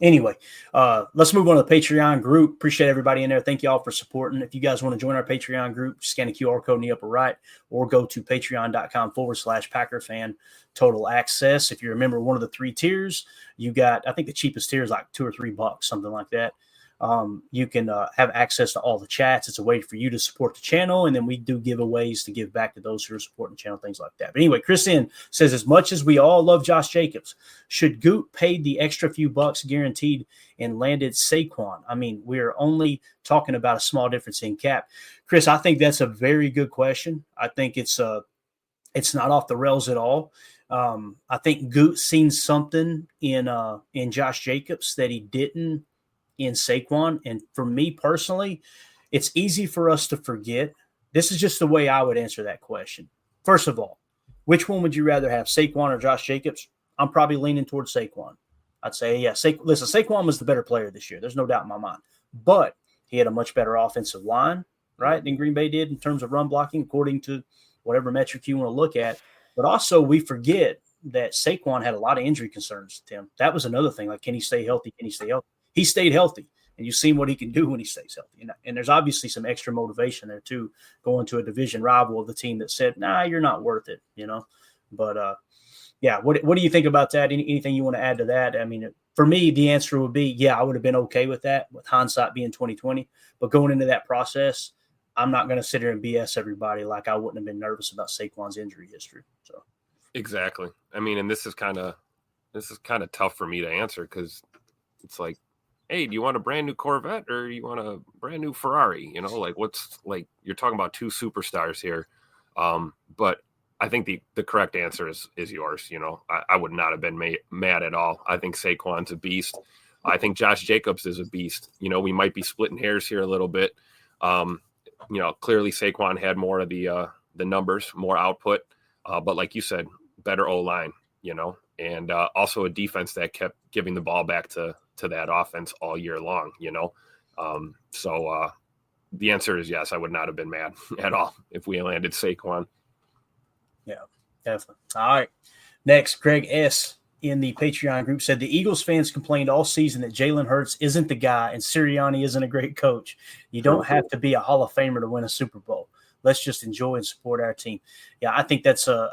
Anyway, let's move on to the Patreon group. Appreciate everybody in there. Thank you all for supporting. If you guys want to join our Patreon group, scan the QR code in the upper right or go to patreon.com/PackerFan total access. If you remember one of the 3 tiers, you got, I think the cheapest tier is like $2 or $3, something like that. You can have access to all the chats. It's a way for you to support the channel. And then we do giveaways to give back to those who are supporting the channel, things like that. But anyway, Chris N says, as much as we all love Josh Jacobs, should Goot pay the extra few bucks guaranteed and landed Saquon? I mean, we're only talking about a small difference in cap. Chris, I think that's a very good question. I think it's not off the rails at all. I think Goot seen something in Josh Jacobs that he didn't in Saquon. And for me personally, it's easy for us to forget. This is just the way I would answer that question. First of all, which one would you rather have, Saquon or Josh Jacobs? I'm probably leaning towards Saquon. I'd say, yeah, listen, Saquon was the better player this year. There's no doubt in my mind. But he had a much better offensive line, right, than Green Bay did in terms of run blocking, according to whatever metric you want to look at. But also we forget that Saquon had a lot of injury concerns, Tim. That was another thing. Like, can he stay healthy? Can he stay healthy? He stayed healthy, and you've seen what he can do when he stays healthy. And there's obviously some extra motivation there, too, going to a division rival of the team that said, nah, you're not worth it, But, yeah, what do you think about that? Anything you want to add to that? I mean, for me, the answer would be, yeah, I would have been okay with that, with hindsight being 2020. But going into that process, I'm not going to sit here and BS everybody like I wouldn't have been nervous about Saquon's injury history. So exactly. I mean, and this is kind of tough for me to answer because it's like, hey, do you want a brand new Corvette or you want a brand new Ferrari? What's like, you're talking about 2 superstars here. But I think the correct answer is yours. I would not have been mad at all. I think Saquon's a beast. I think Josh Jacobs is a beast. We might be splitting hairs here a little bit. Clearly Saquon had more of the numbers, more output. But like you said, better O-line, and also a defense that kept giving the ball back to that offense all year long, So the answer is yes. I would not have been mad at all if we landed Saquon. Yeah, definitely. All right. Next, Craig S. in the Patreon group said the Eagles fans complained all season that Jalen Hurts isn't the guy and Sirianni isn't a great coach. You don't have to be a Hall of Famer to win a Super Bowl. Let's just enjoy and support our team. Yeah, I think that's a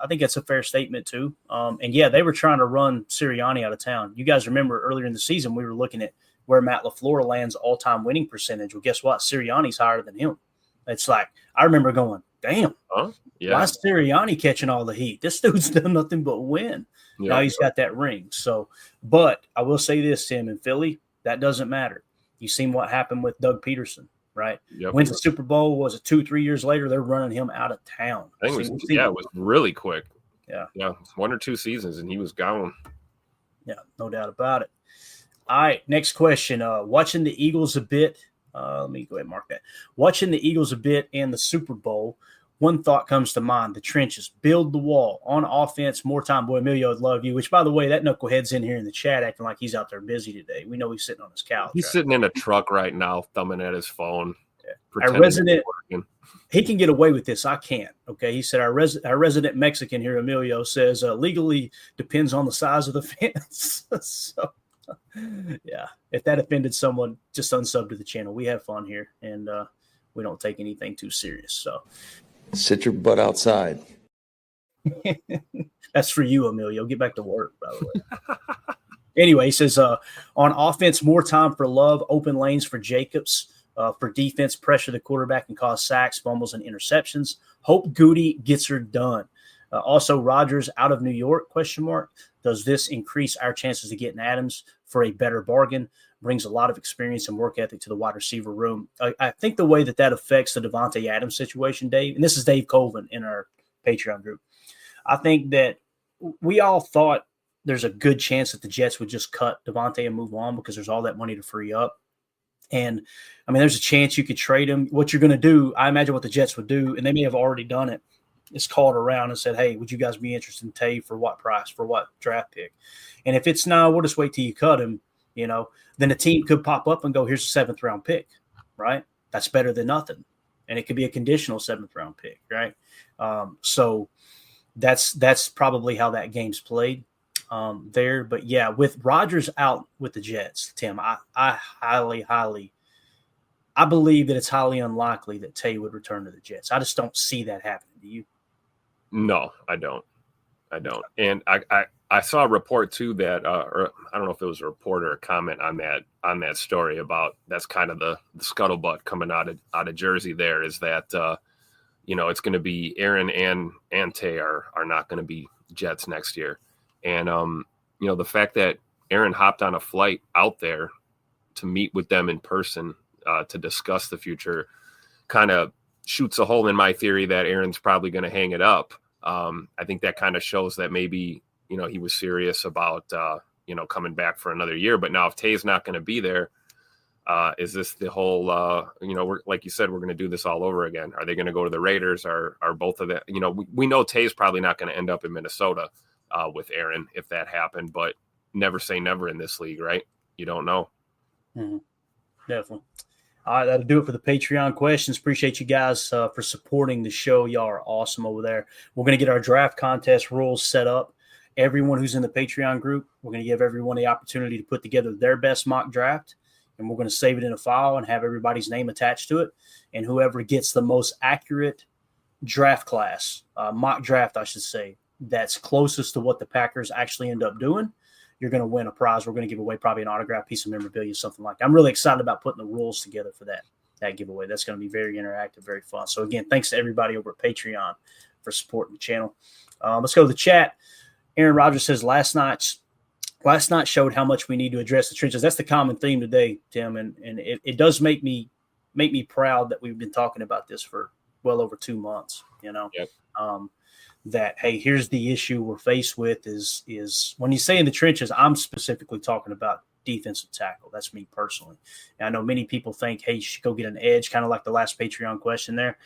fair statement too. And yeah, they were trying to run Sirianni out of town. You guys remember earlier in the season we were looking at where Matt LaFleur lands all-time winning percentage. Well, guess what? Sirianni's higher than him. It's like I remember going, damn, yeah. Why is Sirianni catching all the heat? This dude's done nothing but win. Yeah. Now he's got that ring. So, but I will say this, Tim, in Philly, that doesn't matter. You seen what happened with Doug Peterson, right? Yep. Wins the Super Bowl, was it 2-3 years later? They're running him out of town. I think it was really quick. Yeah. 1 or 2 seasons and he was gone. Yeah, no doubt about it. All right, next question. Watching the Eagles a bit. Let me go ahead and mark that. Watching the Eagles a bit and the Super Bowl, one thought comes to mind: the trenches, build the wall on offense, more time. Boy, Emilio would love you. Which, by the way, that knucklehead's in here in the chat acting like he's out there busy today. We know he's sitting on his couch. He's sitting in a truck right now, thumbing at his phone. Yeah. Our resident, he can get away with this. I can't. Okay, he said our resident Mexican here, Emilio, says legally depends on the size of the fence. So. Yeah, if that offended someone, just unsub to the channel. We have fun here, and we don't take anything too serious. So, sit your butt outside. That's for you, Emilio. Get back to work, by the way. Anyway, he says on offense, more time for Love, open lanes for Jacobs. For defense, pressure the quarterback and cause sacks, fumbles, and interceptions. Hope Goody gets her done. Also, Rodgers out of New York, ? Does this increase our chances of getting Adams for a better bargain? Brings a lot of experience and work ethic to the wide receiver room. I think the way that affects the Davante Adams situation, Dave, and this is Dave Colvin in our Patreon group, I think that we all thought there's a good chance that the Jets would just cut Davante and move on because there's all that money to free up. And, I mean, there's a chance you could trade him. What you're going to do, I imagine what the Jets would do, and they may have already done it, is called around and said, hey, would you guys be interested in Tay for what price, for what draft pick? And if it's no, we'll just wait till you cut him, then a team could pop up and go, here's a 7th round pick, right? That's better than nothing. And it could be a conditional 7th round pick, right? So that's probably how that game's played. there. But yeah, with Rodgers out with the Jets, Tim, I believe that it's highly unlikely that Tay would return to the Jets. I just don't see that happening. Do you? No, I don't. And I saw a report too that, or I don't know if it was a report or a comment on that story about that's kind of the scuttlebutt coming out of Jersey. There is that it's going to be Aaron and Tay are not going to be Jets next year, and the fact that Aaron hopped on a flight out there to meet with them in person to discuss the future kind of shoots a hole in my theory that Aaron's probably going to hang it up. I think that kind of shows that maybe, he was serious about, coming back for another year. But now if Tay's not going to be there, is this the whole, we're, like you said, we're going to do this all over again? Are they going to go to the Raiders? Are both of them? We know Tay's probably not going to end up in Minnesota with Aaron if that happened, but never say never in this league, right? You don't know. Mm-hmm. Definitely. All right, that'll do it for the Patreon questions. Appreciate you guys for supporting the show. Y'all are awesome over there. We're going to get our draft contest rules set up. Everyone who's in the Patreon group, we're going to give everyone the opportunity to put together their best mock draft, and we're going to save it in a file and have everybody's name attached to it. And whoever gets the most accurate draft class, mock draft, I should say, that's closest to what the Packers actually end up doing, you're going to win a prize. We're going to give away probably an autographed piece of memorabilia, something like that. I'm really excited about putting the rules together for that giveaway. That's going to be very interactive, very fun. So, again, thanks to everybody over at Patreon for supporting the channel. Let's go to the chat. Aaron Rodgers says last night showed how much we need to address the trenches. That's the common theme today, Tim, and it does make me proud that we've been talking about this for well over 2 months. Yep. That, hey, here's the issue we're faced with is when you say in the trenches, I'm specifically talking about defensive tackle. That's me personally. And I know many people think, hey, you should go get an edge, kind of like the last Patreon question there.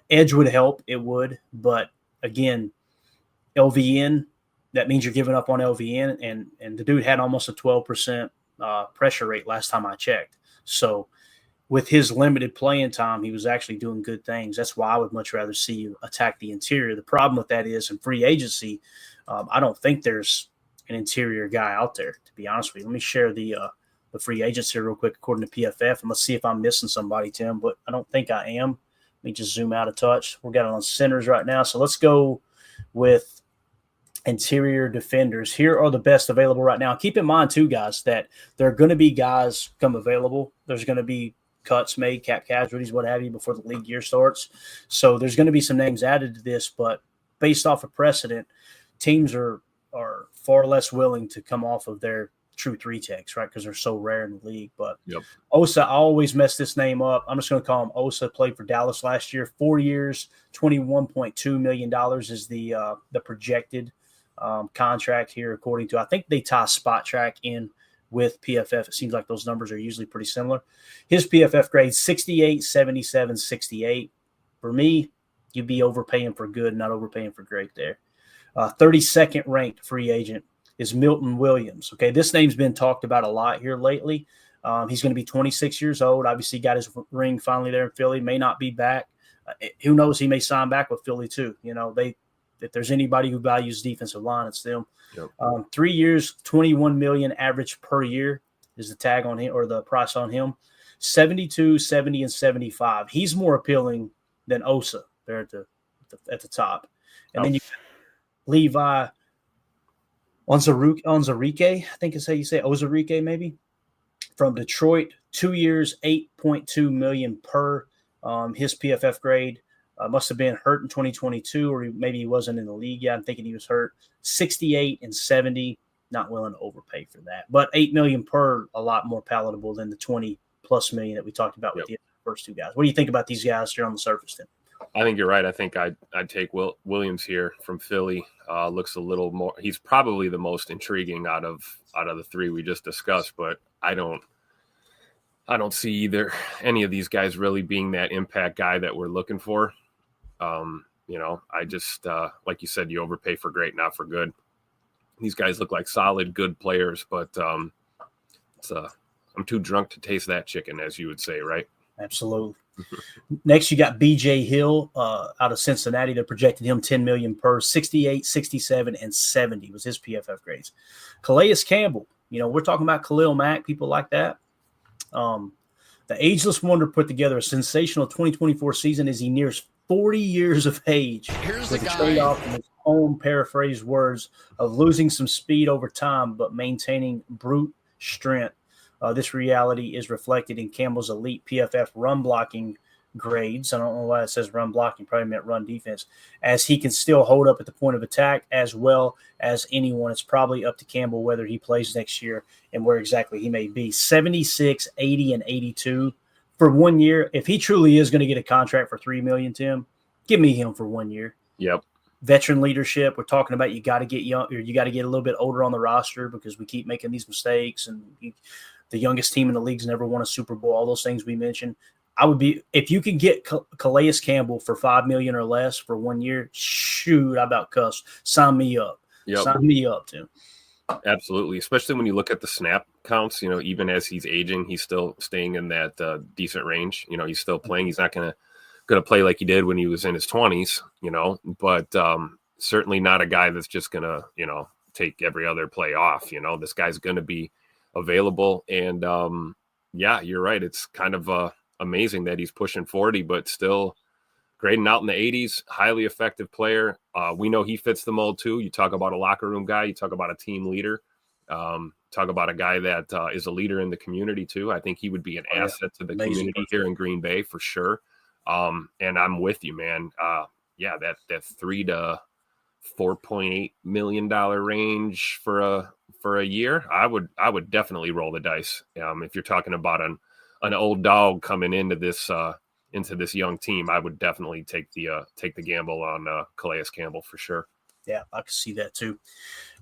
Edge would help. It would. But, again, LVN, that means you're giving up on LVN. And the dude had almost a 12% pressure rate last time I checked. So, with his limited playing time, he was actually doing good things. That's why I would much rather see you attack the interior. The problem with that is in free agency, I don't think there's an interior guy out there, to be honest with you. Let me share the free agents here real quick according to PFF, and let's see if I'm missing somebody, Tim, but I don't think I am. Let me just zoom out a touch. We've got it on centers right now. So let's go with interior defenders. Here are the best available right now. Keep in mind, too, guys, that there are going to be guys come available. There's going to be cuts made, cap casualties, what have you, before the league year starts. So there's going to be some names added to this, but based off of precedent, teams are far less willing to come off of their true three techs, right? Because they're so rare in the league. But yep. Osa, I always mess this name up. I'm just going to call him Osa. Played for Dallas last year, 4 years, $21.2 million is the projected contract here, according to, I think they tie Spot Track in with PFF. It seems like those numbers are usually pretty similar. His PFF grade, 68, 77, 68. For me, you'd be overpaying for good, not overpaying for great there. 32nd ranked free agent is Milton Williams. Okay, this name's been talked about a lot here lately. He's going to be 26 years old. Obviously got his ring finally there in Philly. May not be back. Who knows? He may sign back with Philly too. If there's anybody who values defensive line, it's them. Yep. 3 years, $21 million average per year is the tag on him, or the price on him. 72, 70, and 75. He's more appealing than Osa there at the top. And then you Levi Onwuzurike, I think is how you say it. Onwuzurike, maybe, from Detroit. 2 years, $8.2 million per. His PFF grade. Must have been hurt in 2022, or maybe he wasn't in the league yet. I'm thinking he was hurt. 68 and 70, not willing to overpay for that. But $8 million per, a lot more palatable than the 20+ million that we talked about with the first two guys. What do you think about these guys here on the surface then? I think you're right. I think I'd take Williams here from Philly. Looks a little more. He's probably the most intriguing out of the three we just discussed. But I don't see either any of these guys really being that impact guy that we're looking for. I just like you said, you overpay for great, not for good. These guys look like solid, good players, but I'm too drunk to taste that chicken, as you would say, right? Absolutely. Next, you got B.J. Hill out of Cincinnati. They're projecting him $10 million per, 68, 67, and 70 was his PFF grades. Calais Campbell, we're talking about Khalil Mack, people like that. The ageless wonder put together a sensational 2024 season as he nears 40 years of age. Here's with the guy. trade-off in his own paraphrased words of losing some speed over time, but maintaining brute strength. This reality is reflected in Campbell's elite PFF run blocking grades. I don't know why it says run blocking, probably meant run defense, as he can still hold up at the point of attack as well as anyone. It's probably up to Campbell whether he plays next year and where exactly he may be. 76, 80, and 82 for 1 year. If he truly is going to get a contract for $3 million, Tim, give me him for 1 year. Yep. Veteran leadership. We're talking about you got to get young, or you got to get a little bit older on the roster because we keep making these mistakes, and the youngest team in the league's never won a Super Bowl. All those things we mentioned. I would be, if you can get Calais Campbell for $5 million or less for 1 year, shoot, I about cuss. Sign me up. Yep. Sign me up, Tim. Absolutely, especially when you look at the snap counts. Even as he's aging, he's still staying in that decent range. He's still playing. He's not gonna play like he did when he was in his 20s. But certainly not a guy that's just gonna take every other play off. This guy's gonna be available, and yeah, you're right. It's kind of amazing that he's pushing 40, but still grading out in the 80s. Highly effective player. We know he fits the mold too. You talk about a locker room guy. You talk about a team leader. Talk about a guy that is a leader in the community too. I think he would be an asset to the community here in Green Bay for sure. And I'm with you, man. Yeah, that $3 to $4.8 million range for a year, I would definitely roll the dice. If you're talking about an old dog coming into this young team, I would definitely take the gamble on Calais Campbell for sure. Yeah, I can see that too.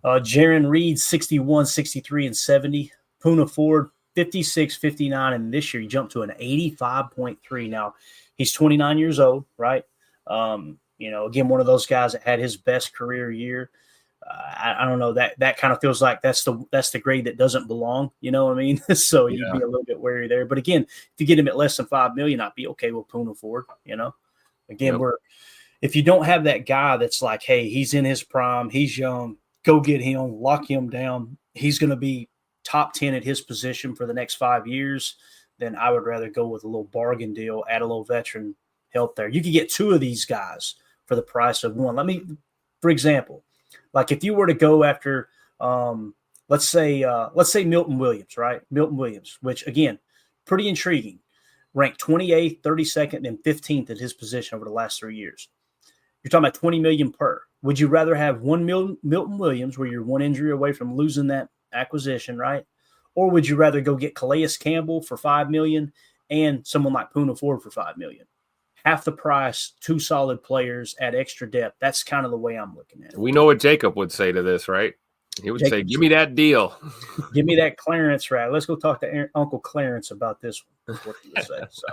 Jaron Reed, 61, 63, and 70. Poona Ford, 56, 59, and this year he jumped to an 85.3. Now, he's 29 years old, right? Again, one of those guys that had his best career year. I don't know, that kind of feels like that's the grade that doesn't belong. You know what I mean? So you'd be a little bit wary there. But again, if you get him at less than $5 million, I'd be okay with Poona Ford. Again, if you don't have that guy that's like, hey, he's in his prime, he's young, go get him, lock him down. He's going to be top 10 at his position for the next 5 years. Then I would rather go with a little bargain deal, add a little veteran help there. You could get two of these guys for the price of one. For example, like if you were to go after, let's say Milton Williams, right? Milton Williams, which again, pretty intriguing, ranked 28th, 32nd, and 15th at his position over the last 3 years. You're talking about $20 million per. Would you rather have one Milton Williams, where you're one injury away from losing that acquisition, right? Or would you rather go get Calais Campbell for $5 million and someone like Poona Ford for $5 million? Half the price, two solid players at extra depth. That's kind of the way I'm looking at it. We know what Jacob would say to this, right? He would say, give me that deal. Give me that Clarence, right? Let's go talk to Uncle Clarence about this one. That's what he would say. So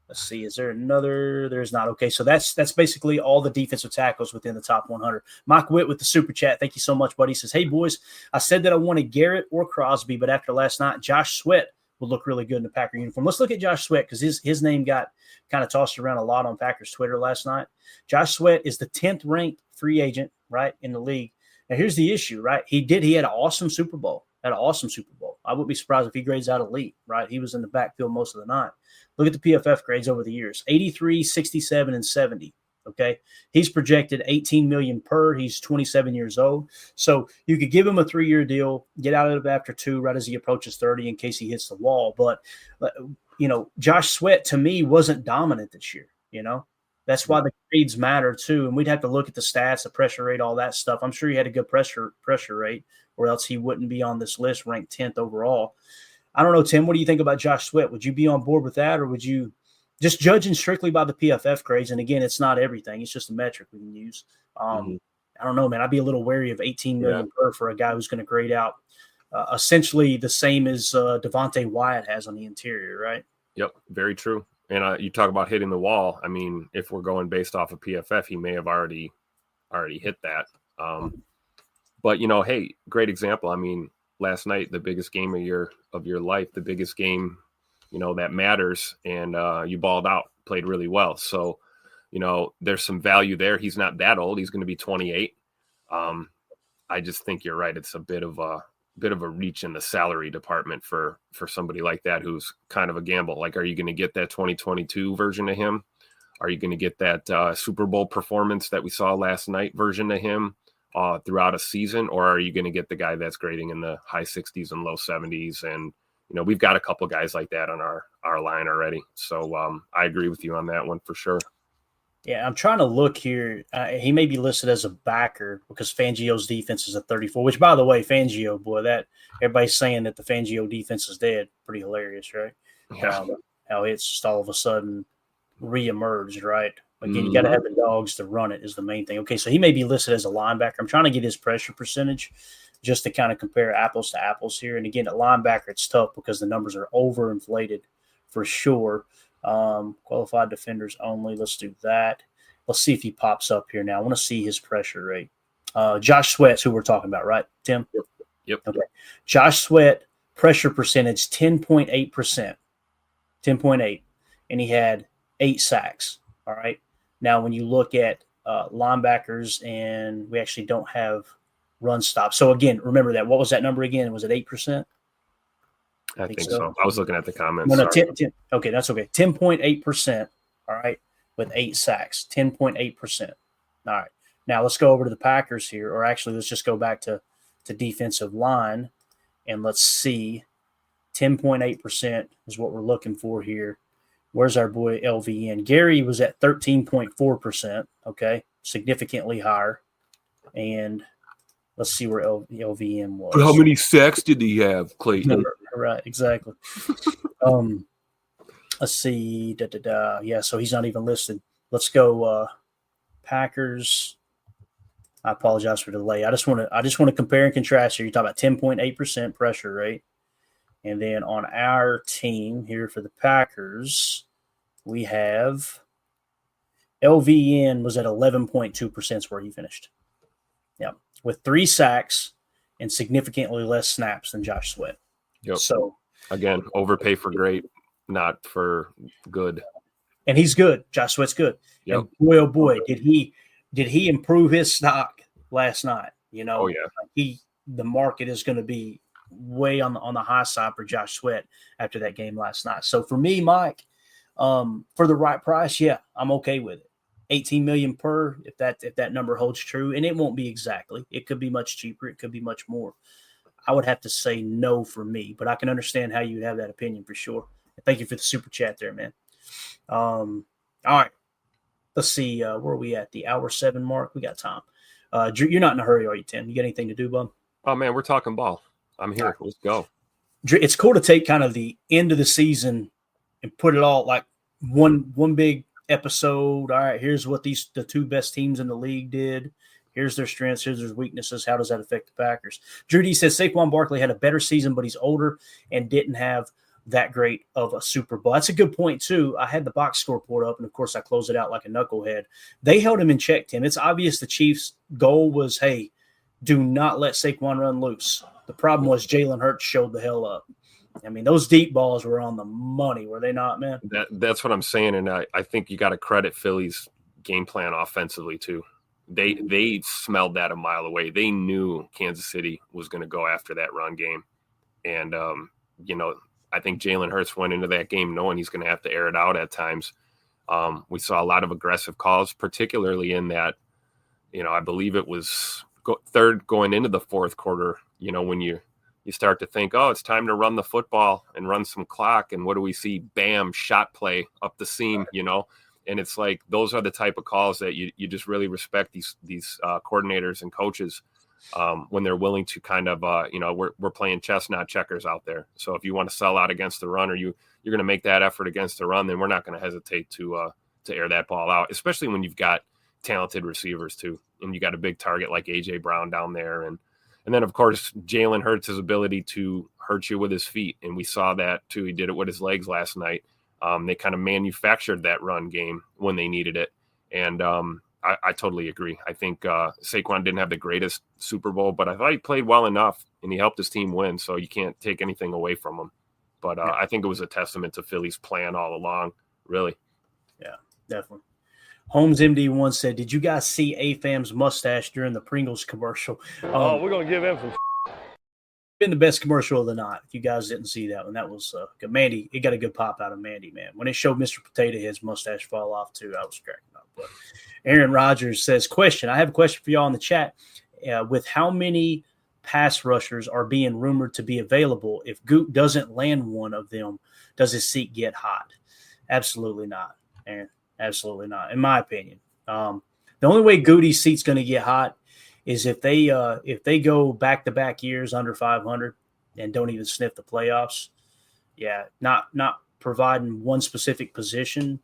let's see. Is there another? There's not. Okay, so that's basically all the defensive tackles within the top 100. Mike Witt with the super chat. Thank you so much, buddy. He says, hey, boys, I said that I wanted Garrett or Crosby, but after last night, Josh Sweat would look really good in the Packer uniform. Let's look at Josh Sweat because his name got kind of tossed around a lot on Packers Twitter last night. Josh Sweat is the 10th ranked free agent, right, in the league. Now, here's the issue, right? He had an awesome Super Bowl. I wouldn't be surprised if he grades out elite, right? He was in the backfield most of the night. Look at the PFF grades over the years, 83, 67, and 70. Okay. He's projected $18 million per. He's 27 years old. So you could give him a 3-year deal, get out of it after 2, right as he approaches 30 in case he hits the wall. But, Josh Sweat to me wasn't dominant this year. That's why the grades matter too. And we'd have to look at the stats, the pressure rate, all that stuff. I'm sure he had a good pressure rate, or else he wouldn't be on this list ranked 10th overall. I don't know, Tim, what do you think about Josh Sweat? Would you be on board with that, or would you just judging strictly by the PFF grades? And again, it's not everything. It's just a metric we can use. I don't know, man. I'd be a little wary of $18 million per for a guy who's going to grade out essentially the same as Devontae Wyatt has on the interior, right? Yep, very true. And you talk about hitting the wall. I mean, if we're going based off of PFF, he may have already hit that. But hey, great example. I mean, last night, the biggest game of your life, the biggest game, that matters, and you balled out. played really well. So, there's some value there. He's not that old. He's going to be 28. I just think you're right. It's a bit of a reach in the salary department for somebody like that, who's kind of a gamble. Like, are you going to get that 2022 version of him? Are you going to get that Super Bowl performance that we saw last night version of him throughout a season? Or are you going to get the guy that's grading in the high 60s and low 70s? And, we've got a couple guys like that on our line already. So I agree with you on that one for sure. Yeah, I'm trying to look here. He may be listed as a backer because Fangio's defense is a 34, which, by the way, Fangio, boy, that everybody's saying that the Fangio defense is dead. Pretty hilarious, right? Yeah. How it's just all of a sudden reemerged, right? Again, you got to have the dogs to run it is the main thing. Okay, so he may be listed as a linebacker. I'm trying to get his pressure percentage just to kind of compare apples to apples here. And again, at linebacker, it's tough because the numbers are overinflated for sure. Qualified defenders only. Let's do that. Let's see if he pops up here now. I want to see his pressure rate. Josh Sweat's who we're talking about, right, Tim? Yep. Okay. Josh Sweat, pressure percentage 10.8%. 10.8. And he had 8 sacks. All right. Now, when you look at linebackers, and we actually don't have run stops. So, again, remember that. What was that number again? Was it 8%? I think so. I was looking at the comments. No, 10, okay, that's okay. 10.8%, all right, with 8 sacks. 10.8%. All right. Now, let's go over to the Packers here, or actually, let's just go back to defensive line, and let's see. 10.8% is what we're looking for here. Where's our boy LVN? Gary was at 13.4%, okay, significantly higher. And let's see where LVN was. But how many sacks did he have, Clayton? Right, exactly. Let's see. Yeah, so he's not even listed. Let's go Packers. I apologize for the delay. I just want to compare and contrast here. You talk about 10.8% pressure rate. And then on our team here for the Packers, we have LVN was at 11.2% is where he finished. Yeah, with 3 sacks and significantly less snaps than Josh Sweat. Yep. So again, overpay for great, not for good. And he's good. Josh Sweat's good. Yep. And boy, oh boy, did he improve his stock last night? Oh yeah. The market is going to be way on the high side for Josh Sweat after that game last night. So for me, Mike, for the right price, yeah, I'm okay with it. 18 million per, if that number holds true, and it won't be exactly. It could be much cheaper. It could be much more. I would have to say no for me, but I can understand how you'd have that opinion for sure. Thank you for the super chat there, man. All right. Let's see. Where are we at? The hour 7 mark. We got time. Drew, you're not in a hurry, are you, Tim? You got anything to do, bud? Oh, man, we're talking ball. I'm here. Right. Let's go. Drew, it's cool to take kind of the end of the season and put it all like one big episode. All right, here's what the 2 best teams in the league did. Here's their strengths. Here's their weaknesses. How does that affect the Packers? Drew D says Saquon Barkley had a better season, but he's older and didn't have that great of a Super Bowl. That's a good point, too. I had the box score pulled up, and, of course, I closed it out like a knucklehead. They held him in check, Tim. It's obvious the Chiefs' goal was, hey, do not let Saquon run loose. The problem was Jalen Hurts showed the hell up. I mean, those deep balls were on the money, were they not, man? That's what I'm saying, and I think you got to credit Philly's game plan offensively, too. They smelled that a mile away. They knew Kansas City was going to go after that run game. And, I think Jalen Hurts went into that game knowing he's going to have to air it out at times. We saw a lot of aggressive calls, particularly in that, I believe it was third going into the fourth quarter, when you start to think, oh, it's time to run the football and run some clock. And what do we see? Bam, shot play up the seam, And it's like those are the type of calls that you just really respect these coordinators and coaches when they're willing to kind of we're playing chess, not checkers out there. So if you want to sell out against the run, or you're going to make that effort against the run, then we're not going to hesitate to air that ball out, especially when you've got talented receivers too, and you got a big target like AJ Brown down there, and then of course Jalen Hurts' ability to hurt you with his feet, and we saw that too. He did it with his legs last night. They kind of manufactured that run game when they needed it. And I totally agree. I think Saquon didn't have the greatest Super Bowl, but I thought he played well enough and he helped his team win. So you can't take anything away from him. But I think it was a testament to Philly's plan all along, really. Yeah, definitely. Holmes MD1 said, "Did you guys see AFAM's mustache during the Pringles commercial?" We're gonna give him some. Been the best commercial of the night. If you guys didn't see that one, that was good. Mandy. It got a good pop out of Mandy, man. When it showed Mr. Potato Head's mustache fall off too, I was cracking up. But Aaron Rodgers says, "Question: I have a question for y'all in the chat. With how many pass rushers are being rumored to be available, if Goot doesn't land one of them, does his seat get hot?" Absolutely not, Aaron. Absolutely not, in my opinion. The only way Goody's seat's going to get hot is if they go back-to-back years under 500 and don't even sniff the playoffs. Yeah, not providing one specific position.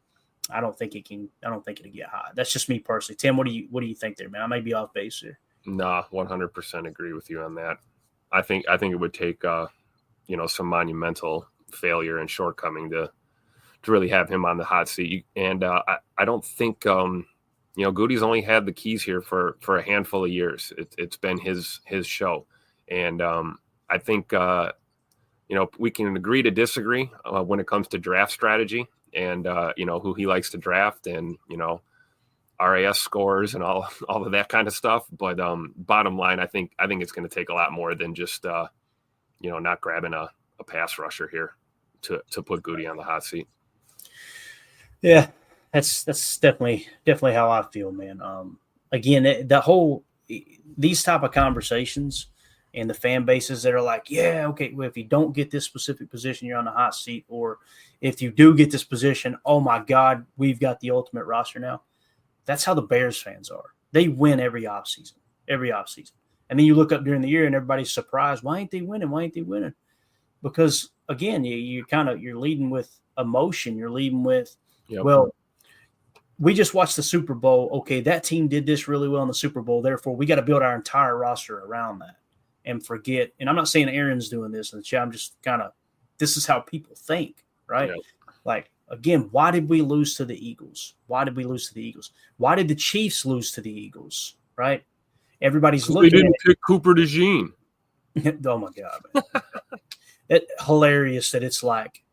I don't think it'll get hot. That's just me personally. Tim, what do you think there, man? I may be off base here. Nah, 100% agree with you on that. I think it would take some monumental failure and shortcoming to really have him on the hot seat. And I don't think Goody's only had the keys here for a handful of years. It's been his show, and I think we can agree to disagree when it comes to draft strategy and who he likes to draft and RAS scores and all of that kind of stuff. But bottom line, I think it's going to take a lot more than just not grabbing a pass rusher here to put Goody on the hot seat. Yeah, that's definitely how I feel, man. Again, these type of conversations and the fan bases that are like, yeah, okay, well, if you don't get this specific position, you're on the hot seat, or if you do get this position, oh my God, we've got the ultimate roster now. That's how the Bears fans are. They win every offseason. And then you look up during the year and everybody's surprised. Why ain't they winning? Because again, you're leading with emotion. You're leading with, well, we just watched the Super Bowl. Okay, that team did this really well in the Super Bowl. Therefore, we got to build our entire roster around that and forget. And I'm not saying Aaron's doing this in the chat. I'm just this is how people think, right? Yeah. Like, again, why did we lose to the Eagles? Why did the Chiefs lose to the Eagles, right? Everybody's looking at it. We didn't pick Cooper DeJean. Oh, my God, man. It's hilarious that it's like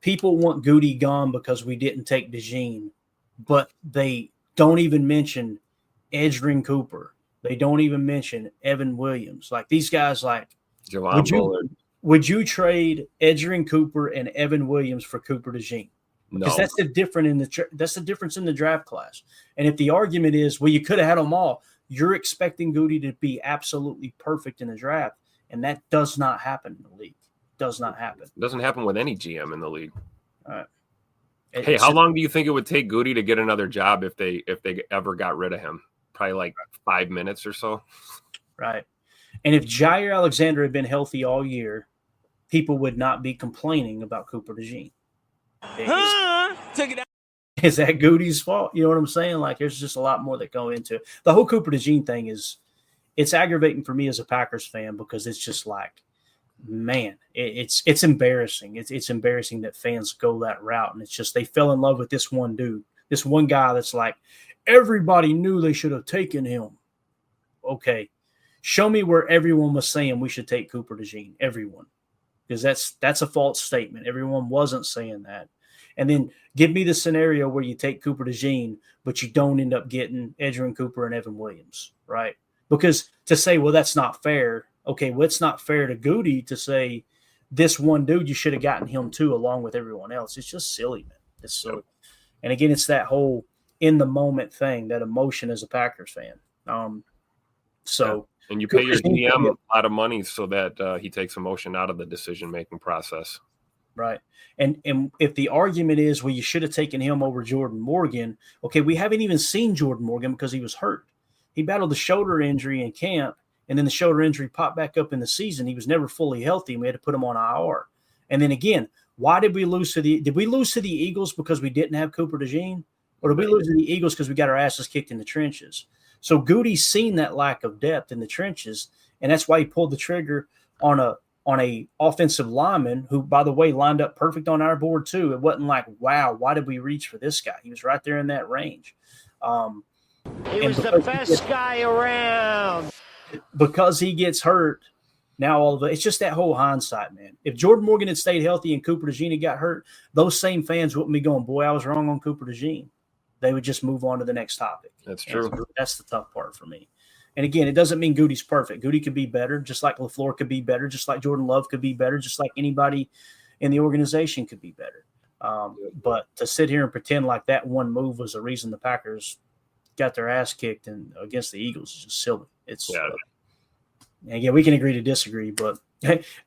people want Goody gone because we didn't take DeJean, but they don't even mention Edgerrin Cooper. They don't even mention Evan Williams. Like, these guys, like, would you trade Edgerrin Cooper and Evan Williams for Cooper DeJean? Because that's the difference in the draft class. And if the argument is, well, you could have had them all, you're expecting Goody to be absolutely perfect in the draft, and that does not happen in the league. Does not happen. It doesn't happen with any GM in the league. All right. Hey, how long do you think it would take Goody to get another job if they ever got rid of him? Probably like 5 minutes or so. Right. And if Jair Alexander had been healthy all year, people would not be complaining about Cooper DeJean. Is that Goody's fault? You know what I'm saying? Like, there's just a lot more that go into it. The whole Cooper DeJean thing it's aggravating for me as a Packers fan because it's just like, man, it's embarrassing. It's embarrassing that fans go that route. And it's just they fell in love with this one dude, this one guy that's like, everybody knew they should have taken him. Okay, show me where everyone was saying we should take Cooper DeJean. Everyone. Because that's a false statement. Everyone wasn't saying that. And then give me the scenario where you take Cooper DeJean, but you don't end up getting Edgerrin Cooper and Evan Williams, right? Because to say, well, that's not fair. Okay, well, it's not fair to Goody to say this one dude, you should have gotten him too, along with everyone else. It's just silly, man. It's silly. And again, it's that whole in the moment thing, that emotion as a Packers fan. And you pay your GM a lot of money so that he takes emotion out of the decision-making process. Right. And if the argument is, well, you should have taken him over Jordan Morgan. Okay, we haven't even seen Jordan Morgan because he was hurt. He battled a shoulder injury in camp, and then the shoulder injury popped back up in the season. He was never fully healthy, and we had to put him on IR. And then again, why did we lose to did we lose to the Eagles because we didn't have Cooper DeJean? Or did we lose to the Eagles because we got our asses kicked in the trenches? So Goody's seen that lack of depth in the trenches, and that's why he pulled the trigger on a offensive lineman who, by the way, lined up perfect on our board too. It wasn't like, wow, why did we reach for this guy? He was right there in that range. He was the best guy around. Because he gets hurt, Now all of it, it's just that whole hindsight, man. If Jordan Morgan had stayed healthy and Cooper DeJean had got hurt, those same fans wouldn't be going, boy, I was wrong on Cooper DeJean. They would just move on to the next topic. That's true. That's the tough part for me. And again, it doesn't mean Goody's perfect. Goody could be better, just like LaFleur could be better, just like Jordan Love could be better, just like anybody in the organization could be better. But to sit here and pretend like that one move was the reason the Packers got their ass kicked and against the Eagles is just silly. It's again, we can agree to disagree, but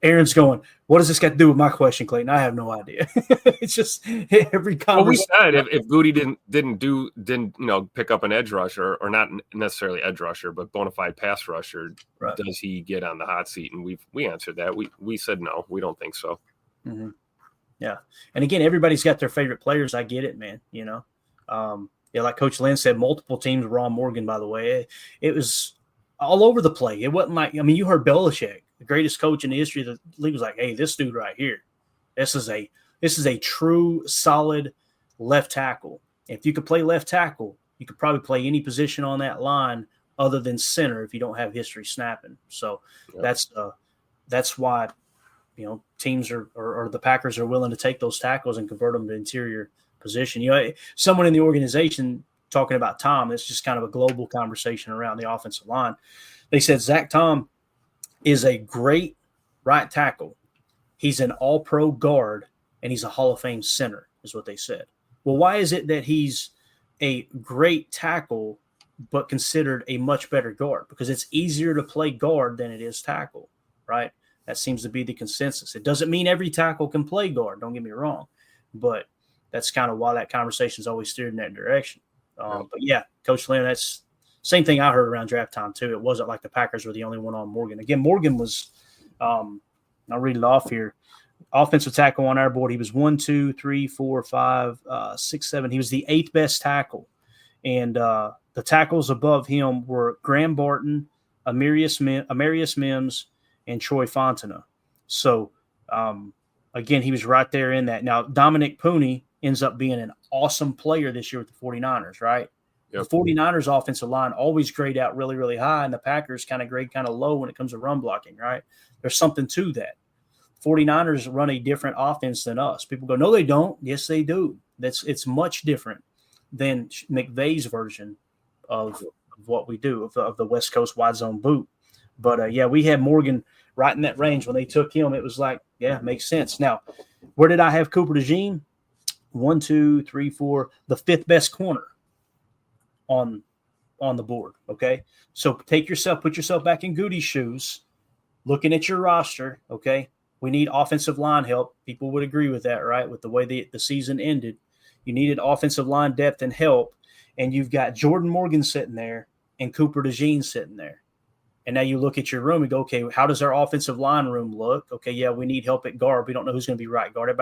Aaron's going, what does this got to do with my question, Clayton? I have no idea. It's just every conversation. Well, we said if Goody didn't pick up an edge rusher, or not necessarily edge rusher, but bona fide pass rusher, right, does he get on the hot seat? And we answered that. We said no, we don't think so. Mm-hmm. Yeah, and again, everybody's got their favorite players. I get it, man. Like Coach Lynn said, multiple teams were on Morgan. By the way, it was all over the play. It wasn't like, you heard Belichick, the greatest coach in the history of the league, was like, hey, this dude right here, this is a true solid left tackle. If you could play left tackle, you could probably play any position on that line other than center if you don't have history snapping. So that's why, teams or the Packers are willing to take those tackles and convert them to interior position. Someone in the organization talking about Tom, it's just kind of a global conversation around the offensive line. They said Zach Tom is a great right tackle. He's an all-pro guard, and he's a Hall of Fame center, is what they said. Well, why is it that he's a great tackle but considered a much better guard? Because it's easier to play guard than it is tackle, right? That seems to be the consensus. It doesn't mean every tackle can play guard, don't get me wrong, but that's kind of why that conversation's always steered in that direction. But yeah, Coach Lynn, that's same thing I heard around draft time too. It wasn't like the Packers were the only one on Morgan. Again, Morgan was, I'll read it off here. Offensive tackle on our board. He was 1, 2, 3, 4, 5, 6, 7. He was the 8th best tackle. And the tackles above him were Graham Barton, Amarius Mims, and Troy Fontana. So, again, he was right there in that. Now, Dominic Pooney ends up being an awesome player this year with the 49ers, right? Yep. The 49ers offensive line always grade out really, really high, and the Packers kind of grade kind of low when it comes to run blocking, right? There's something to that. 49ers run a different offense than us. People go, no, they don't. Yes, they do. It's much different than McVay's version of what we do, of the West Coast wide zone boot. But, we had Morgan right in that range. When they took him, it was like, yeah, makes sense. Now, where did I have Cooper DeJean? 1, 2, 3, 4, the 5th best corner on the board, okay? So put yourself back in Goody's shoes, looking at your roster, okay? We need offensive line help. People would agree with that, right? With the way the season ended. You needed offensive line depth and help, and you've got Jordan Morgan sitting there and Cooper DeJean sitting there. And now you look at your room and go, okay, how does our offensive line room look? Okay, yeah, we need help at guard. We don't know who's going to be right guard.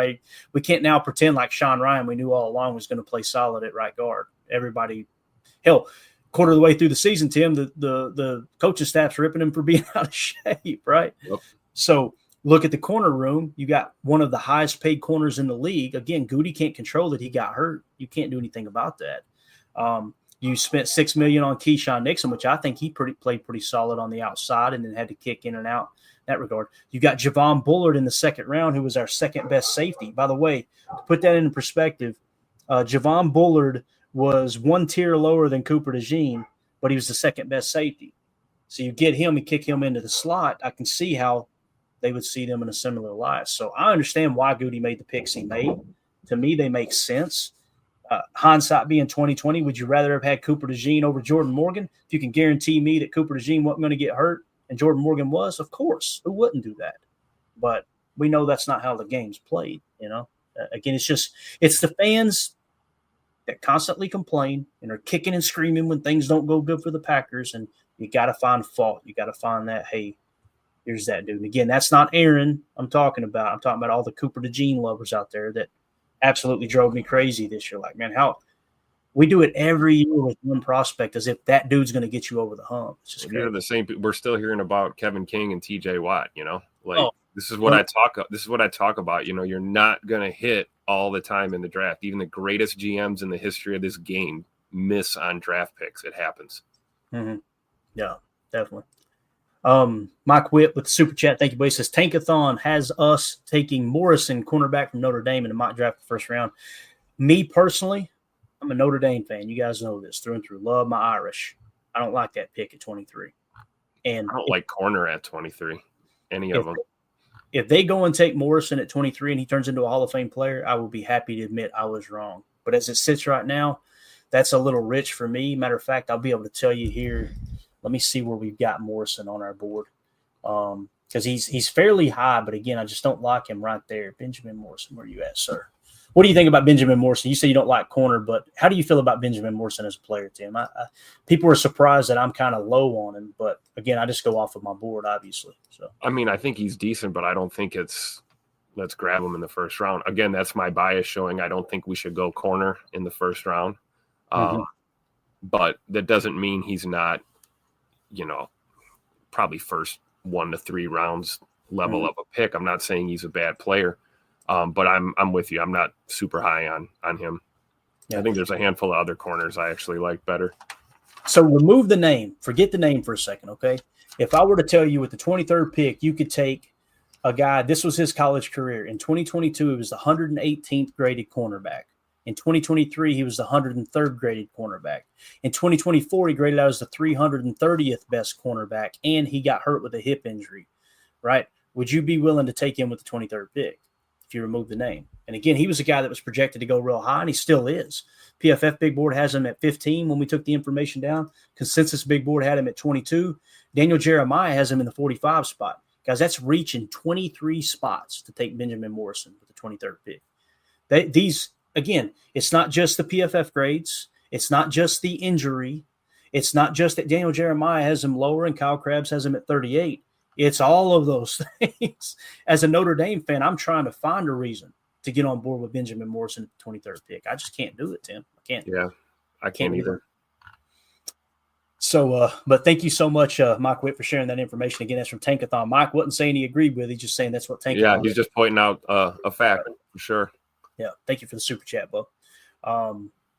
We can't now pretend like Sean Ryan, we knew all along, was going to play solid at right guard. Everybody, hell, quarter of the way through the season, Tim, the coaching staff's ripping him for being out of shape, right? Yep. So look at the corner room. You got one of the highest paid corners in the league. Again, Goody can't control that he got hurt. You can't do anything about that. You spent $6 million on Keyshawn Nixon, which I think he played pretty solid on the outside and then had to kick in and out in that regard. You got Javon Bullard in the second round, who was our second best safety. By the way, to put that into perspective, Javon Bullard was one tier lower than Cooper DeJean, but he was the second best safety. So you get him and kick him into the slot. I can see how they would see them in a similar light. So I understand why Goody made the picks he made. To me, they make sense. Hindsight being 2020, would you rather have had Cooper DeJean over Jordan Morgan? If you can guarantee me that Cooper DeJean wasn't going to get hurt and Jordan Morgan was, of course, who wouldn't do that? But we know that's not how the game's played, Again, it's the fans that constantly complain and are kicking and screaming when things don't go good for the Packers, and you got to find fault. You got to find that, hey, here's that dude. And again, that's not Aaron I'm talking about. I'm talking about all the Cooper DeJean lovers out there that absolutely drove me crazy this year. Like, man, how we do it every year with one prospect as if that dude's going to get you over the hump. It's just the same. We're still hearing about Kevin King and TJ Watt, This is what I talk about. You're not going to hit all the time in the draft. Even the greatest GMs in the history of this game miss on draft picks. It happens. Mm-hmm. Yeah, definitely. Mike Whip with the super chat. Thank you, boy. Says Tankathon has us taking Morrison, cornerback from Notre Dame, in the mock draft the first round. Me personally, I'm a Notre Dame fan. You guys know this through and through. Love my Irish. I don't like that pick at 23. And I don't like corner at 23. Any of them. If they go and take Morrison at 23 and he turns into a Hall of Fame player, I will be happy to admit I was wrong. But as it sits right now, that's a little rich for me. Matter of fact, I'll be able to tell you here. Let me see where we've got Morrison on our board. Because he's fairly high, but again, I just don't like him right there. Benjamin Morrison, where are you at, sir? What do you think about Benjamin Morrison? You say you don't like corner, but how do you feel about Benjamin Morrison as a player, Tim? People are surprised that I'm kind of low on him, but again, I just go off of my board, obviously. So I mean, I think he's decent, but I don't think it's let's grab him in the first round. Again, that's my bias showing I don't think we should go corner in the first round. But that doesn't mean he's not, probably first 1 to 3 rounds level of a pick. I'm not saying he's a bad player. But I'm with you. I'm not super high on him. Yeah. I think there's a handful of other corners I actually like better. So remove the name. Forget the name for a second, okay? If I were to tell you with the 23rd pick, you could take a guy, this was his college career. In 2022, he was the 118th graded cornerback. In 2023, he was the 103rd graded cornerback. In 2024, he graded out as the 330th best cornerback, and he got hurt with a hip injury, right? Would you be willing to take him with the 23rd pick if you remove the name? And again, he was a guy that was projected to go real high, and he still is. PFF Big Board has him at 15 when we took the information down. Consensus Big Board had him at 22. Daniel Jeremiah has him in the 45 spot. Guys, that's reaching 23 spots to take Benjamin Morrison with the 23rd pick. These, again, it's not just the PFF grades. It's not just the injury. It's not just that Daniel Jeremiah has him lower and Kyle Krabs has him at 38. It's all of those things. As a Notre Dame fan, I'm trying to find a reason to get on board with Benjamin Morrison at the 23rd pick. I just can't do it, Tim. I can't. Yeah, I can't either. So, but thank you so much, Mike Witt, for sharing that information. Again, that's from Tankathon. Mike wasn't saying he agreed with it. He's just saying that's what Tankathon Yeah, he's just pointing out a fact for sure. Yeah, thank you for the super chat, Bo.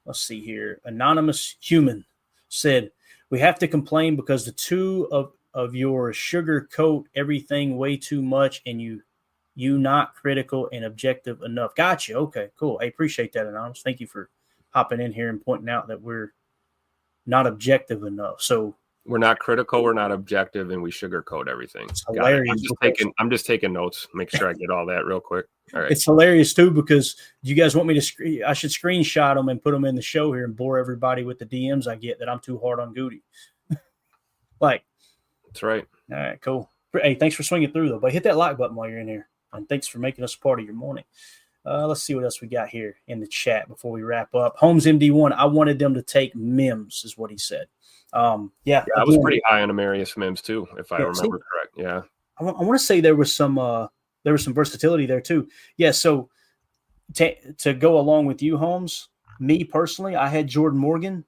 Let's see here. Anonymous Human said, we have to complain because the two of your sugarcoat everything way too much and you not critical and objective enough. Gotcha. Okay, cool. I appreciate that, Anonymous. Thank you for hopping in here and pointing out that we're not objective enough. So we're not critical, we're not objective, and we sugarcoat everything. I'm just taking notes. Make sure I get all that real quick. All right. It's hilarious too because you guys want me to I should screenshot them and put them in the show here and bore everybody with the DMs I get that I'm too hard on Goody. That's right. All right, cool. Hey, thanks for swinging through though. But hit that like button while you're in here, and thanks for making us a part of your morning. Let's see what else we got here in the chat before we wrap up. Holmes MD1, I wanted them to take Mims, is what he said. I was pretty high on Amarius Mims too, if I remember correct. Yeah, I want to say there was some versatility there too. Yeah, so to go along with you, Holmes, me personally, I had Jordan Morgan.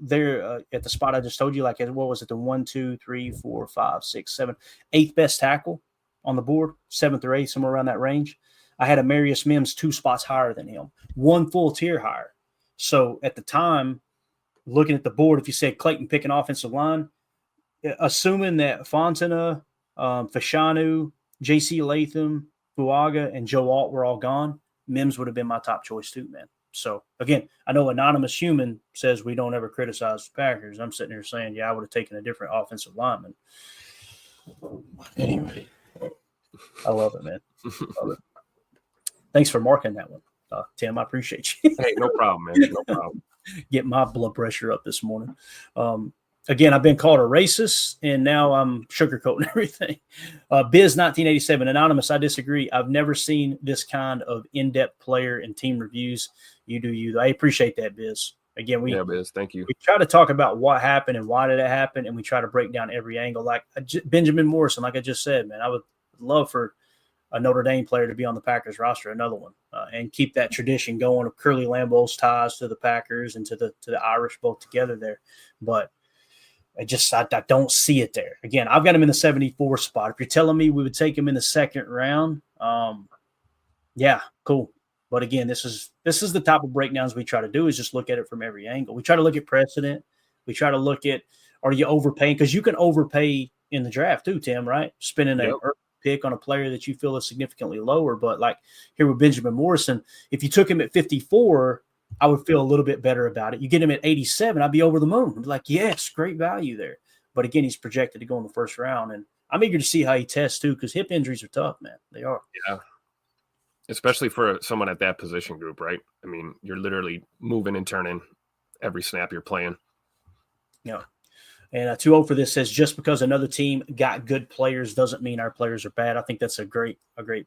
There at the spot I just told you, like what was it, the 1, 2, 3, 4, 5, 6, 7, 8th best tackle on the board, 7th or 8th, somewhere around that range. I had Amarius Mims 2 spots higher than him, 1 full tier higher. So at the time, looking at the board, if you said Clayton pick an offensive line, assuming that Fontenot, Fashanu, J.C. Latham, Fuaga, and Joe Alt were all gone, Mims would have been my top choice too, man. So, again, I know Anonymous Human says we don't ever criticize the Packers. I'm sitting here saying, I would have taken a different offensive lineman. Anyway, I love it, man. Love it. Thanks for marking that one, Tim. I appreciate you. Hey, no problem, man. No problem. Get my blood pressure up this morning. Again, I've been called a racist, and now I'm sugarcoating everything. Biz 1987, Anonymous, I disagree. I've never seen this kind of in-depth player and team reviews. You do you. I appreciate that, Biz. Again, Biz, thank you. We try to talk about what happened and why did it happen, and we try to break down every angle. Like Benjamin Morrison, like I just said, man, I would love for a Notre Dame player to be on the Packers roster, another one, and keep that tradition going of Curly Lambeau's ties to the Packers and to the Irish both together there. But I don't see it there. Again, I've got him in the 74 spot. If you're telling me we would take him in the second round, yeah, cool. But again, this is the type of breakdowns we try to do, is just look at it from every angle. We try to look at precedent. We try to look at, are you overpaying? Because you can overpay in the draft too, Tim, right? Spending Yep. a early pick on a player that you feel is significantly lower. But like here with Benjamin Morrison, if you took him at 54, I would feel a little bit better about it. You get him at 87, I'd be over the moon. I'd be like, yes, great value there. But again, he's projected to go in the first round. And I'm eager to see how he tests too, because hip injuries are tough, man. They are. Yeah. Especially for someone at that position group, right? I mean, you're literally moving and turning every snap you're playing. Yeah. And 2-0 for this says, just because another team got good players doesn't mean our players are bad. I think that's a great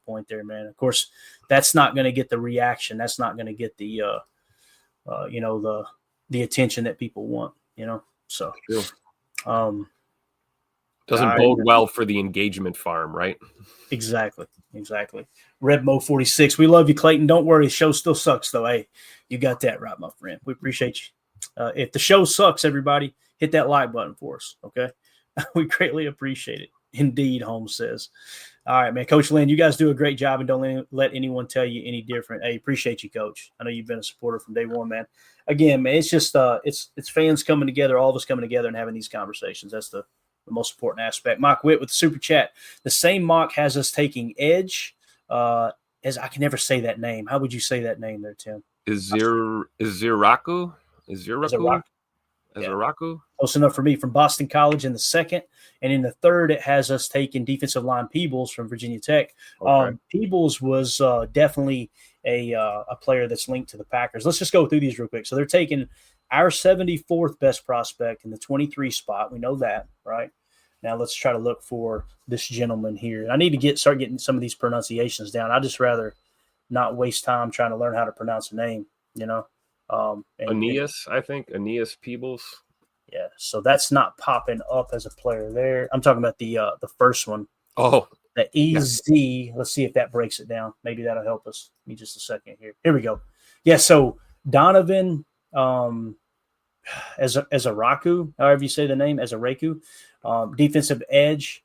point there, man. Of course, that's not going to get the reaction. That's not going to get the the attention that people want, So, True. All Doesn't right. bode well for the engagement farm, right? Exactly. Redmo 46. We love you, Clayton. Don't worry. The show still sucks, though. Hey, you got that right, my friend. We appreciate you. If the show sucks, everybody, hit that like button for us, okay? We greatly appreciate it. Indeed, Holmes says. All right, man. Coach Lynn, you guys do a great job, and don't let anyone tell you any different. Hey, appreciate you, Coach. I know you've been a supporter from day one, man. Again, man, it's just it's fans coming together, all of us coming together and having these conversations. That's the most important aspect. Mock Witt with the super chat. The same mock has us taking edge. As I can never say that name. How would you say that name there, Tim? Is Ziraku? Ziraku? Close enough for me. From Boston College in the second. And in the third, it has us taking defensive line Peebles from Virginia Tech. Okay. Peebles was definitely a player that's linked to the Packers. Let's just go through these real quick. So they're taking our 74th best prospect in the 23 spot. We know that, right? Now let's try to look for this gentleman here. I need to start getting some of these pronunciations down. I'd just rather not waste time trying to learn how to pronounce a name, Aeneas, I think. Aeneas Peebles. Yeah, so that's not popping up as a player there. I'm talking about the first one. Oh, The EZ. Yeah. Let's see if that breaks it down. Maybe that'll help us. Give me just a second here. Here we go. Yeah, so Donovan as a Raku, however you say the name, as a Raku, defensive edge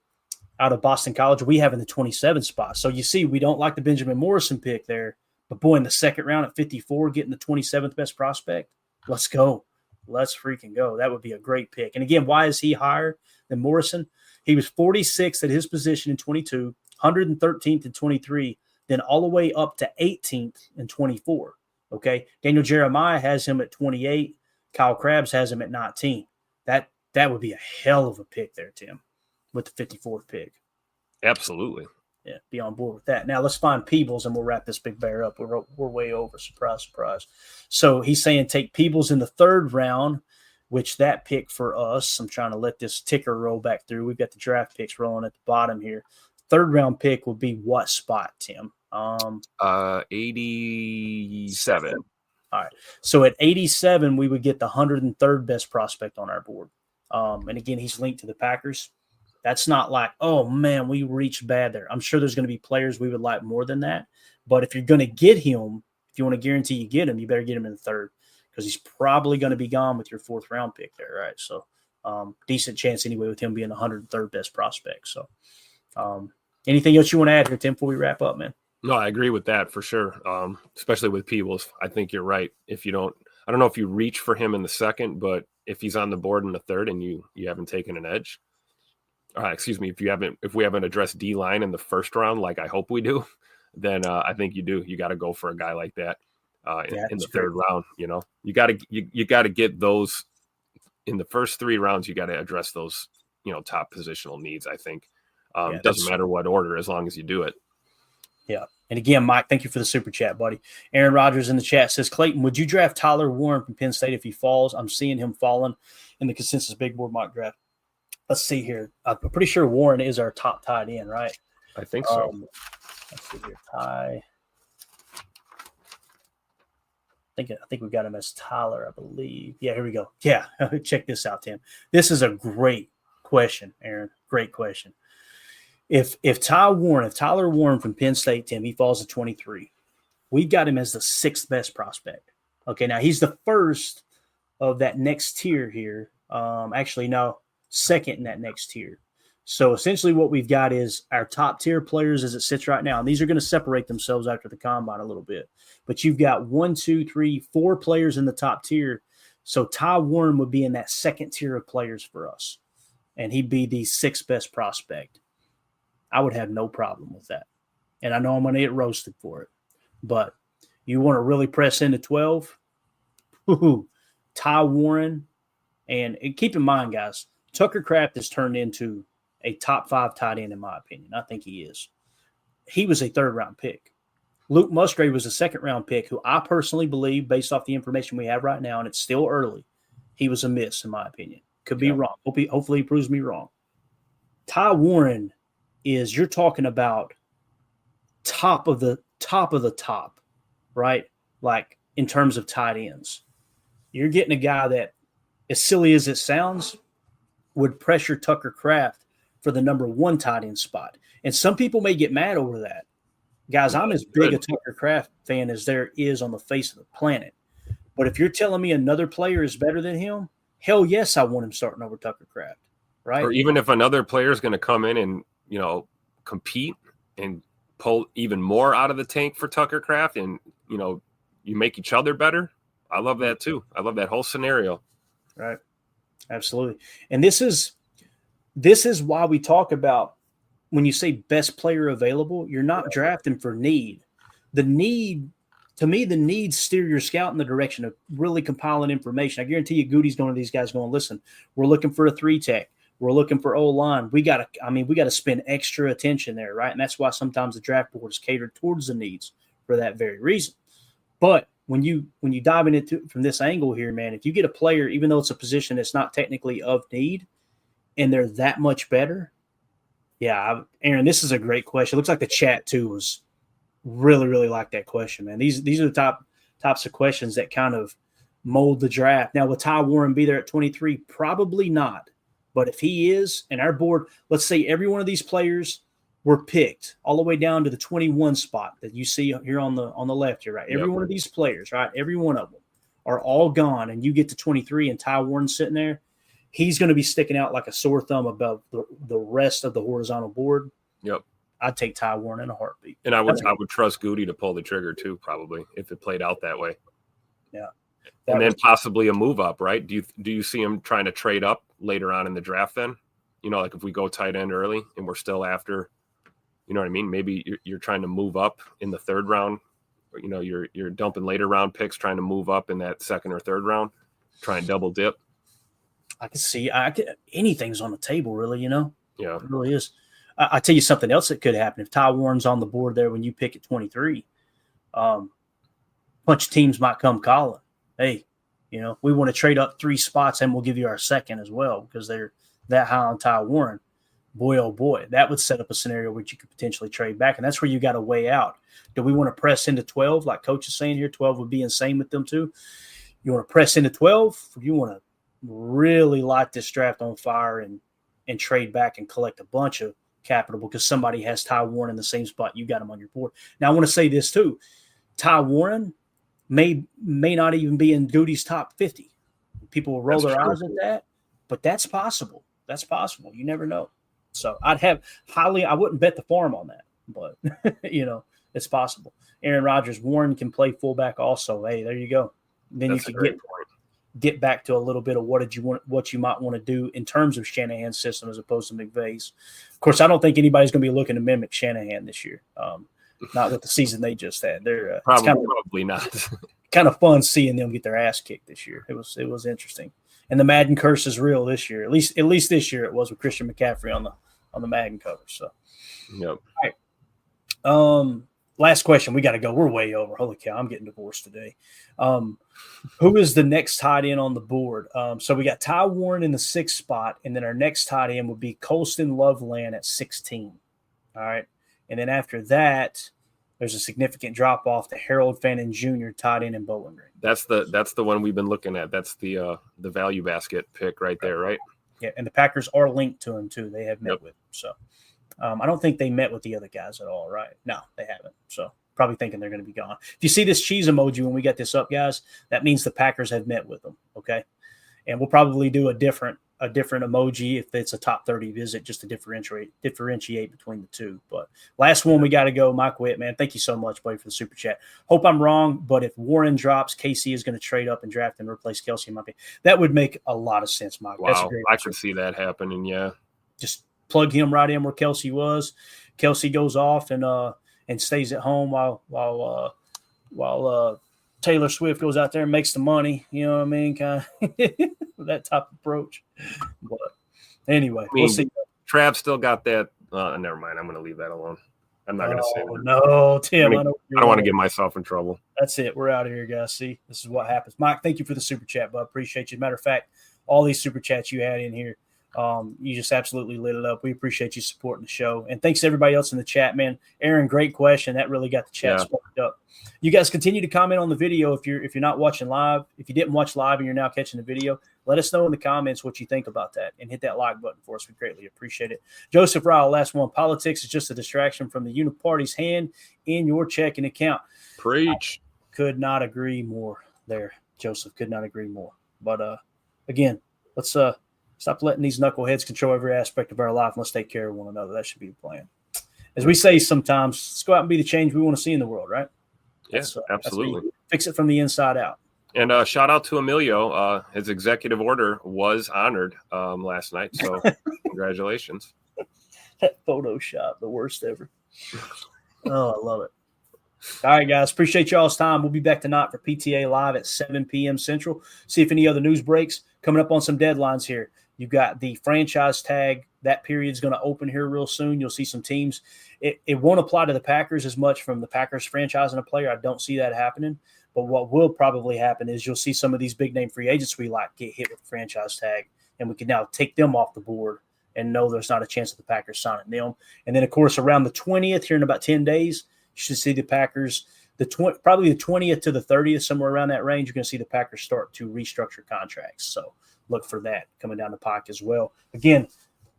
out of Boston College, we have in the 27th spot. So you see, we don't like the Benjamin Morrison pick there, but boy, in the second round at 54, getting the 27th best prospect, let's go. Let's freaking go. That would be a great pick. And again, why is he higher than Morrison? He was 46th at his position in 22, 113th in 23, then all the way up to 18th in 24. Okay. Daniel Jeremiah has him at 28. Kyle Krabs has him at 19. That would be a hell of a pick there, Tim, with the 54th pick. absolutely. Yeah, be on board with that. Now let's find Peebles and we'll wrap this big bear up. We're way over. Surprise, surprise. So he's saying take Peebles in the third round, which that pick for us, I'm trying to let this ticker roll back through. We've got the draft picks rolling at the bottom here. Third round pick would be what spot, Tim? 87. All right. So at 87, we would get the 103rd best prospect on our board. And again, he's linked to the Packers. That's not like, oh, man, we reached bad there. I'm sure there's going to be players we would like more than that. But if you're going to get him, if you want to guarantee you get him, you better get him in the third because he's probably going to be gone with your fourth round pick there, right? So decent chance anyway with him being the 103rd best prospect. So anything else you want to add here, Tim, before we wrap up, man? No, I agree with that for sure. Especially with Peebles. I think you're right. If you don't, I don't know if you reach for him in the second, but if he's on the board in the third and you haven't taken an edge, if we haven't addressed D-line in the first round, like I hope we do, then I think you do. You got to go for a guy like that in the third round. You got to get those in the first three rounds. You got to address those, top positional needs. I think it doesn't matter what order as long as you do it. Yeah. And again, Mike, thank you for the super chat, buddy. Aaron Rodgers in the chat says, Clayton, would you draft Tyler Warren from Penn State if he falls? I'm seeing him falling in the consensus big board mock draft. Let's see here. I'm pretty sure Warren is our top tight end, right? I think so. Let's see here. Ty. I think we got him as Tyler, I believe. Yeah, here we go. Yeah, check this out, Tim. This is a great question, Aaron. Great question. If Tyler Warren from Penn State, Tim, he falls to 23, we've got him as the sixth best prospect. Okay, now he's the first of that next tier here. Actually, no, second in that next tier. So essentially what we've got is our top tier players as it sits right now. And these are going to separate themselves after the combine a little bit. But you've got 4 players in the top tier. So Ty Warren would be in that second tier of players for us. and he'd be the 6th best prospect, I would have no problem with that. And I know I'm going to get roasted for it, but you want to really press into 12? Ty Warren, and keep in mind, guys, Tucker Kraft has turned into a top 5 tight end, in my opinion. I think he is. He was a 3rd-round pick. Luke Musgrave was a 2nd-round pick, who I personally believe, based off the information we have right now, and it's still early, he was a miss, in my opinion. Could be wrong. Hopefully he proves me wrong. Ty Warren is, you're talking about top of the top, right? Like in terms of tight ends. You're getting a guy that, as silly as it sounds, would pressure Tucker Kraft for the number 1 tight end spot. And some people may get mad over that. Guys, I'm as big a Tucker Kraft fan as there is on the face of the planet. But if you're telling me another player is better than him, hell yes, I want him starting over Tucker Kraft, right? Or even if another player is going to come in and, compete and pull even more out of the tank for Tucker Kraft and, you make each other better. I love that too. I love that whole scenario. Right. Absolutely. And this is why we talk about, when you say best player available, you're not drafting for need. To me, the needs steer your scout in the direction of really compiling information. I guarantee you Goody's going to these guys going, listen, we're looking for a 3-tech. We're looking for O-line. We got to spend extra attention there, right? And that's why sometimes the draft board is catered towards the needs for that very reason. But when you dive into it from this angle here, man, if you get a player, even though it's a position that's not technically of need, and they're that much better, yeah, Aaron, this is a great question. It looks like the chat too was really, really like that question, man. These are the types of questions that kind of mold the draft. Now, will Ty Warren be there at 23? Probably not. But if he is, and our board, let's say every one of these players were picked all the way down to the 21 spot that you see here on the left here, right? Every one of these players, right? Every one of them are all gone, and you get to 23 and Ty Warren's sitting there. He's going to be sticking out like a sore thumb above the rest of the horizontal board. Yep. I'd take Ty Warren in a heartbeat. And I would trust Goody to pull the trigger too, probably, if it played out that way. Yeah. And then possibly a move up, right? Do you see him trying to trade up later on in the draft then? Like if we go tight end early and we're still after, you know what I mean? Maybe you're trying to move up in the 3rd round. Or, you're dumping later round picks, trying to move up in that 2nd or 3rd round, try and double dip. I can see anything's on the table, really, Yeah, it really is. I tell you something else that could happen. If Ty Warren's on the board there when you pick at 23, a bunch of teams might come calling. Hey, we want to trade up 3 spots and we'll give you our 2nd as well because they're that high on Ty Warren. Boy, oh boy, that would set up a scenario which you could potentially trade back. And that's where you got to weigh out. Do we want to press into 12? Like Coach is saying here, 12 would be insane with them too. You want to press into 12? Or you want to really light this draft on fire and trade back and collect a bunch of capital because somebody has Ty Warren in the same spot you got him on your board. Now, I want to say this too. Ty Warren may not even be in Goody's top 50. People will roll their eyes at that, but that's possible. That's possible. You never know. So I wouldn't bet the farm on that, but it's possible. Aaron Rodgers, Warren can play fullback also. Hey, there you go. Then you could get back to a little bit of what you might want to do in terms of Shanahan's system as opposed to McVay's. Of course, I don't think anybody's going to be looking to mimic Shanahan this year. Not with the season they just had. They're probably not. Kind of fun seeing them get their ass kicked this year. It was interesting, and the Madden curse is real this year. At least this year it was with Christian McCaffrey on the Madden cover. So, yep. All right. Last question. We got to go. We're way over. Holy cow! I'm getting divorced today. Who is the next tight end on the board? So we got Ty Warren in the 6th spot, and then our next tight end would be Colston Loveland at 16. All right. And then after that, there's a significant drop off to Harold Fannin Jr., tight end in Bowling Green. That's the one we've been looking at. That's the value basket pick right there, right? Yeah, and the Packers are linked to him too. They have met with him. So I don't think they met with the other guys at all, right? No, they haven't. So probably thinking they're going to be gone. If you see this cheese emoji when we get this up, guys, that means the Packers have met with them, okay? And we'll probably do a different a different emoji if it's a top 30 visit, just to differentiate between the two. But last one, we got to go. Mike Witt, man, thank you so much, buddy, for the super chat. Hope I'm wrong, but if Warren drops, KC is going to trade up and draft and replace Kelsey. That would make a lot of sense, Mike. Wow, That's a great I could see that happening. Yeah, just plug him right in where Kelsey was. Kelsey goes off and stays at home while Taylor Swift goes out there and makes the money. You know what I mean? Kind of that type of approach. But anyway, we'll see. Trav still got that. Never mind. I'm going to leave that alone. I'm not going to say that. No, Tim. I don't want to get myself in trouble. That's it. We're out of here, guys. See, this is what happens. Mike, thank you for the super chat, bud. Appreciate you. Matter of fact, all these super chats you had in here, you just absolutely lit it up. We appreciate you supporting the show. And thanks to everybody else in the chat, man. Aaron, great question. That really got the chat sparked up. You guys continue to comment on the video if you're not watching live. If you didn't watch live and you're now catching the video, let us know in the comments what you think about that and hit that like button for us. We greatly appreciate it. Joseph Ryle, last one. Politics is just a distraction from the uniparty's hand in your checking account. Preach. Could not agree more there, Joseph. Could not agree more. But again, let's stop letting these knuckleheads control every aspect of our life. Let's take care of one another. That should be the plan. As we say sometimes, let's go out and be the change we want to see in the world, right? Yes, absolutely. Fix it from the inside out. And shout out to Emilio. His executive order was honored last night. So congratulations. That Photoshop, the worst ever. Oh, I love it. All right, guys. Appreciate y'all's time. We'll be back tonight for PTA Live at 7 p.m. Central. See if any other news breaks. Coming up on some deadlines here. You've got the franchise tag. That period's going to open here real soon. You'll see some teams. It won't apply to the Packers as much from the Packers franchising a player. I don't see that happening. But what will probably happen is you'll see some of these big-name free agents we like get hit with the franchise tag, and we can now take them off the board and know there's not a chance of the Packers signing them. And then, of course, around the 20th, here in about 10 days, you should see the Packers, probably the 20th to the 30th, somewhere around that range, you're going to see the Packers start to restructure contracts. So look for that coming down the pike as well. Again,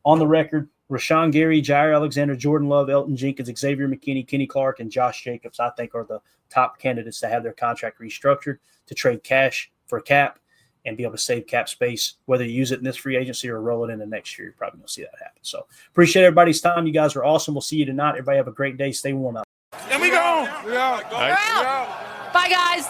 on the record, Rashawn Gary, Jair Alexander, Jordan Love, Elton Jenkins, Xavier McKinney, Kenny Clark, and Josh Jacobs, I think, are the top candidates to have their contract restructured to trade cash for cap and be able to save cap space, whether you use it in this free agency or roll it into next year. You're probably going to see that happen. So appreciate everybody's time. You guys are awesome. We'll see you tonight. Everybody have a great day. Stay warm out. And we go. Bye, guys.